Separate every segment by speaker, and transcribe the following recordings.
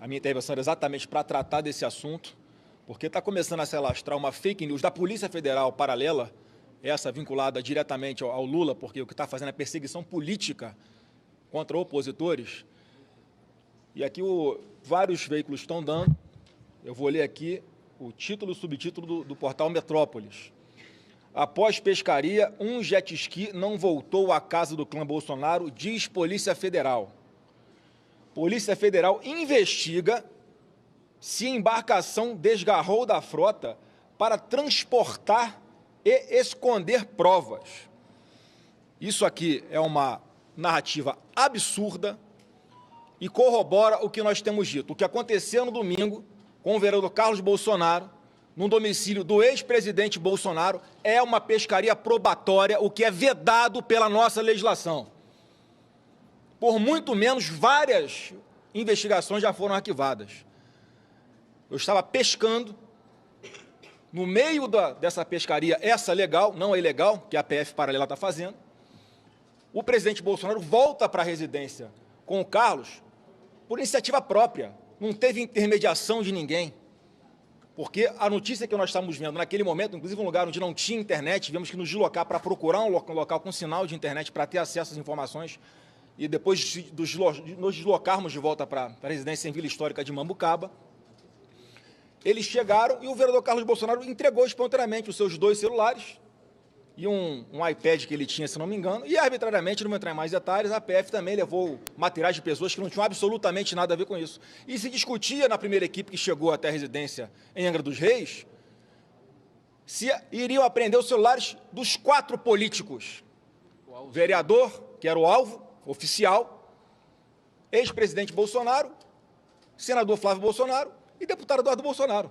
Speaker 1: A minha intervenção era exatamente para tratar desse assunto, porque está começando a se alastrar uma fake news da Polícia Federal paralela, essa vinculada diretamente ao Lula, porque o que está fazendo é perseguição política contra opositores. E aqui vários veículos estão dando, eu vou ler aqui o título e o subtítulo do portal Metrópolis. Após pescaria, um jet ski não voltou à casa do clã Bolsonaro, diz Polícia Federal. Polícia Federal investiga se a embarcação desgarrou da frota para transportar e esconder provas. Isso aqui é uma narrativa absurda e corrobora o que nós temos dito. O que aconteceu no domingo com o vereador Carlos Bolsonaro, no domicílio do ex-presidente Bolsonaro, é uma pescaria probatória, o que é vedado pela nossa legislação. Por muito menos, várias investigações já foram arquivadas. Eu estava pescando, no meio dessa pescaria, essa legal, não a ilegal, que a PF paralela está fazendo. O presidente Bolsonaro volta para a residência com o Carlos por iniciativa própria, não teve intermediação de ninguém. Porque a notícia que nós estávamos vendo naquele momento, inclusive um lugar onde não tinha internet, tivemos que nos deslocar para procurar um local com sinal de internet para ter acesso às informações e depois nos deslocarmos de volta para a residência em Vila Histórica de Mambucaba. Eles chegaram e o vereador Carlos Bolsonaro entregou espontaneamente os seus 2 celulares e um iPad que ele tinha, se não me engano, e arbitrariamente, não vou entrar em mais detalhes, a PF também levou materiais de pessoas que não tinham absolutamente nada a ver com isso. E se discutia na primeira equipe que chegou até a residência em Angra dos Reis, se iriam apreender os celulares dos 4 políticos. O vereador, que era o alvo oficial, ex-presidente Bolsonaro, senador Flávio Bolsonaro e deputado Eduardo Bolsonaro,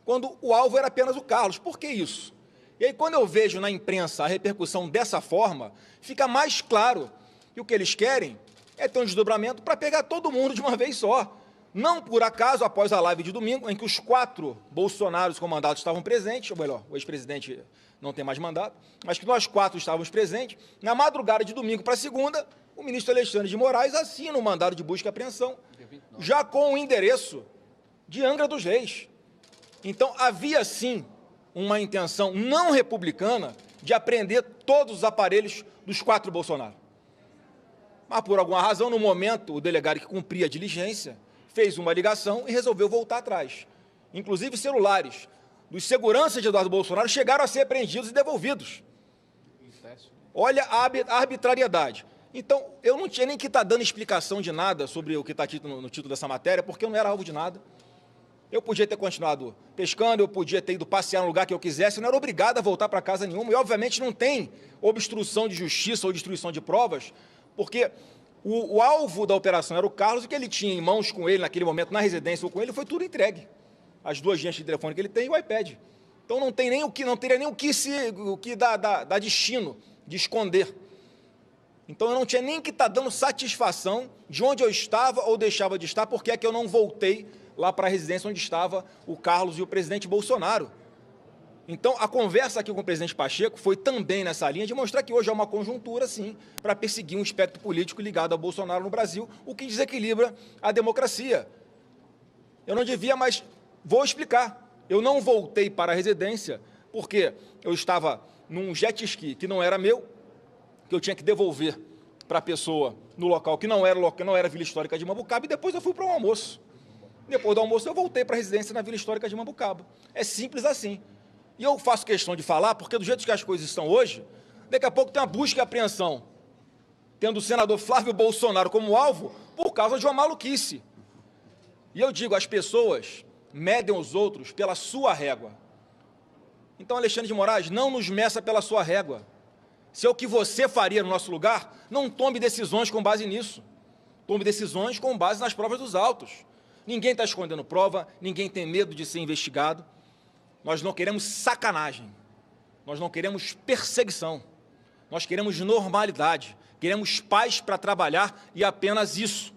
Speaker 1: quando o alvo era apenas o Carlos. Por que isso? E aí, quando eu vejo na imprensa a repercussão dessa forma, fica mais claro que o que eles querem é ter um desdobramento para pegar todo mundo de uma vez só. Não por acaso, após a live de domingo, em que os 4 Bolsonaros com mandato estavam presentes, ou melhor, o ex-presidente não tem mais mandato, mas que nós 4 estávamos presentes, na madrugada de domingo para segunda, o ministro Alexandre de Moraes assina o mandado de busca e apreensão, já com o endereço de Angra dos Reis. Então, havia sim uma intenção não republicana de apreender todos os aparelhos dos 4 Bolsonaro. Mas, por alguma razão, no momento, o delegado que cumpria a diligência fez uma ligação e resolveu voltar atrás. Inclusive, celulares dos seguranças de Eduardo Bolsonaro chegaram a ser apreendidos e devolvidos. Olha a arbitrariedade. Então, eu não tinha nem que estar dando explicação de nada sobre o que está no título dessa matéria, porque eu não era alvo de nada. Eu podia ter continuado pescando, eu podia ter ido passear no lugar que eu quisesse, eu não era obrigado a voltar para casa nenhuma, e obviamente não tem obstrução de justiça ou destruição de provas, porque o alvo da operação era o Carlos, e o que ele tinha em mãos com ele naquele momento, na residência ou com ele, foi tudo entregue. As 2 linhas de telefone que ele tem e o iPad. Então não tem nem o que, não teria nem o que dá destino de esconder. Então eu não tinha nem que estar dando satisfação de onde eu estava ou deixava de estar, porque é que eu não voltei lá para a residência onde estava o Carlos e o presidente Bolsonaro. Então, a conversa aqui com o presidente Pacheco foi também nessa linha de mostrar que hoje há uma conjuntura, sim, para perseguir um espectro político ligado ao Bolsonaro no Brasil, o que desequilibra a democracia. Eu não devia, mas vou explicar. Eu não voltei para a residência porque eu estava num jet ski que não era meu, que eu tinha que devolver para a pessoa no local que não era Vila Histórica de Mambucaba, e depois eu fui para um almoço. Depois do almoço, eu voltei para a residência na Vila Histórica de Mambucaba. É simples assim. E eu faço questão de falar, porque do jeito que as coisas estão hoje, daqui a pouco tem uma busca e apreensão, tendo o senador Flávio Bolsonaro como alvo, por causa de uma maluquice. E eu digo, as pessoas medem os outros pela sua régua. Então, Alexandre de Moraes, não nos meça pela sua régua. Se é o que você faria no nosso lugar, não tome decisões com base nisso. Tome decisões com base nas provas dos autos. Ninguém está escondendo prova, ninguém tem medo de ser investigado. Nós não queremos sacanagem, nós não queremos perseguição, nós queremos normalidade, queremos paz para trabalhar e apenas isso.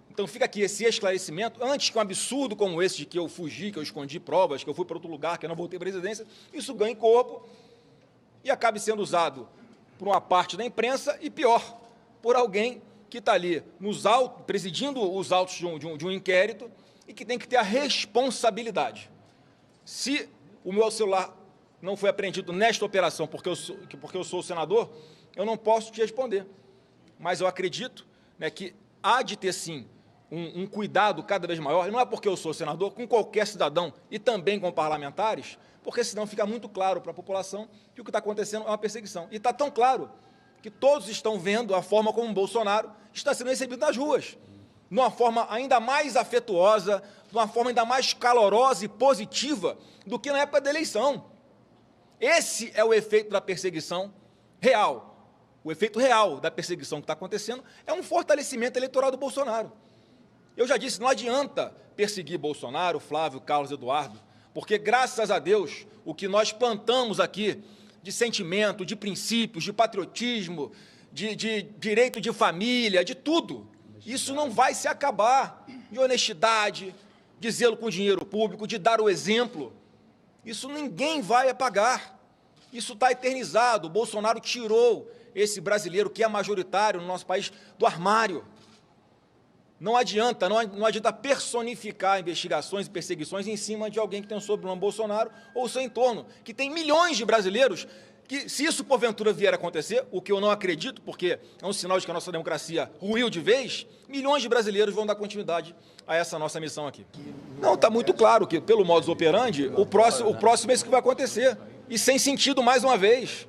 Speaker 1: Então fica aqui esse esclarecimento, antes que um absurdo como esse de que eu fugi, que eu escondi provas, que eu fui para outro lugar, que eu não voltei para a residência, isso ganhe corpo e acabe sendo usado por uma parte da imprensa e, pior, por alguém que está ali presidindo os autos de um inquérito e que tem que ter a responsabilidade. Se o meu celular não foi apreendido nesta operação porque eu sou o senador, eu não posso te responder. Mas eu acredito, né, que há de ter, sim, um cuidado cada vez maior, e não é porque eu sou senador, com qualquer cidadão e também com parlamentares, porque senão fica muito claro para a população que o que está acontecendo é uma perseguição. E está tão claro que todos estão vendo a forma como o Bolsonaro está sendo recebido nas ruas, de uma forma ainda mais afetuosa, de uma forma ainda mais calorosa e positiva do que na época da eleição. Esse é o efeito da perseguição real. O efeito real da perseguição que está acontecendo é um fortalecimento eleitoral do Bolsonaro. Eu já disse, não adianta perseguir Bolsonaro, Flávio, Carlos, Eduardo, porque, graças a Deus, o que nós plantamos aqui de sentimento, de princípios, de patriotismo, de direito de família, de tudo, isso não vai se acabar. De honestidade, de zelo com o dinheiro público, de dar o exemplo. Isso ninguém vai apagar. Isso está eternizado. O Bolsonaro tirou esse brasileiro, que é majoritário no nosso país, do armário. Não adianta personificar investigações e perseguições em cima de alguém que tem o sobrenome Bolsonaro ou o seu entorno, que tem milhões de brasileiros que, se isso porventura vier a acontecer, o que eu não acredito, porque é um sinal de que a nossa democracia ruiu de vez, milhões de brasileiros vão dar continuidade a essa nossa missão aqui. Não, está muito claro que, pelo modus operandi, o próximo é isso que vai acontecer, e sem sentido mais uma vez.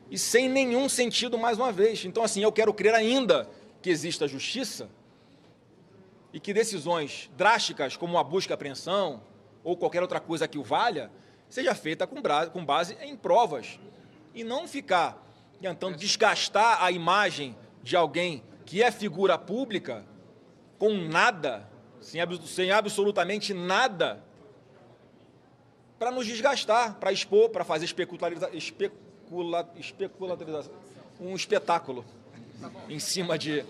Speaker 1: E sem nenhum sentido mais uma vez. Então, assim, eu quero crer ainda que exista justiça, e que decisões drásticas, como a busca e apreensão, ou qualquer outra coisa que o valha, seja feita com base em provas, e não ficar tentando desgastar a imagem de alguém que é figura pública com nada, sem absolutamente nada, para nos desgastar, para expor, para fazer um espetáculo em cima de...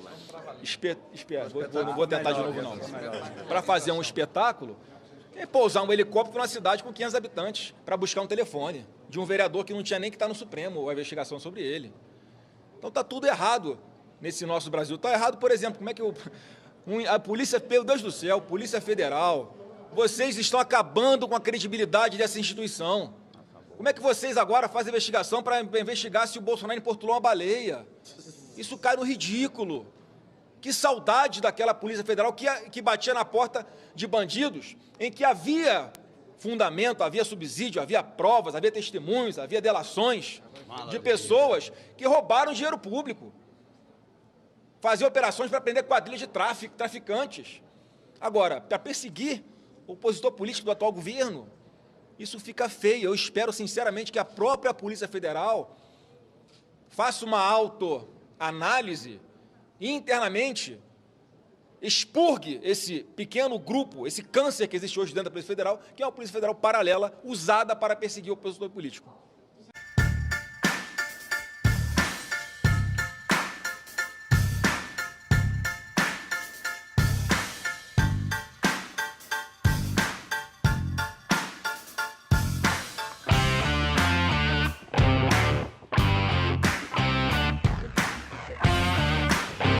Speaker 1: não vou tentar de novo, não. Para fazer um espetáculo, é pousar um helicóptero na cidade com 500 habitantes para buscar um telefone de um vereador que não tinha nem que estar no Supremo, ou a investigação sobre ele. Então está tudo errado nesse nosso Brasil. Está errado, por exemplo, como é que a polícia, meu Deus do céu, Polícia Federal, vocês estão acabando com a credibilidade dessa instituição. Como é que vocês agora fazem investigação para investigar se o Bolsonaro importunou uma baleia? Isso cai no ridículo. Que saudade daquela Polícia Federal que batia na porta de bandidos, em que havia fundamento, havia subsídio, havia provas, havia testemunhos, havia delações de pessoas que roubaram dinheiro público. Faziam operações para prender quadrilhas de traficantes. Agora, para perseguir o opositor político do atual governo, isso fica feio. Eu espero, sinceramente, que a própria Polícia Federal faça uma autoanálise e internamente expurgue esse pequeno grupo, esse câncer que existe hoje dentro da Polícia Federal, que é uma Polícia Federal paralela, usada para perseguir o opositor político.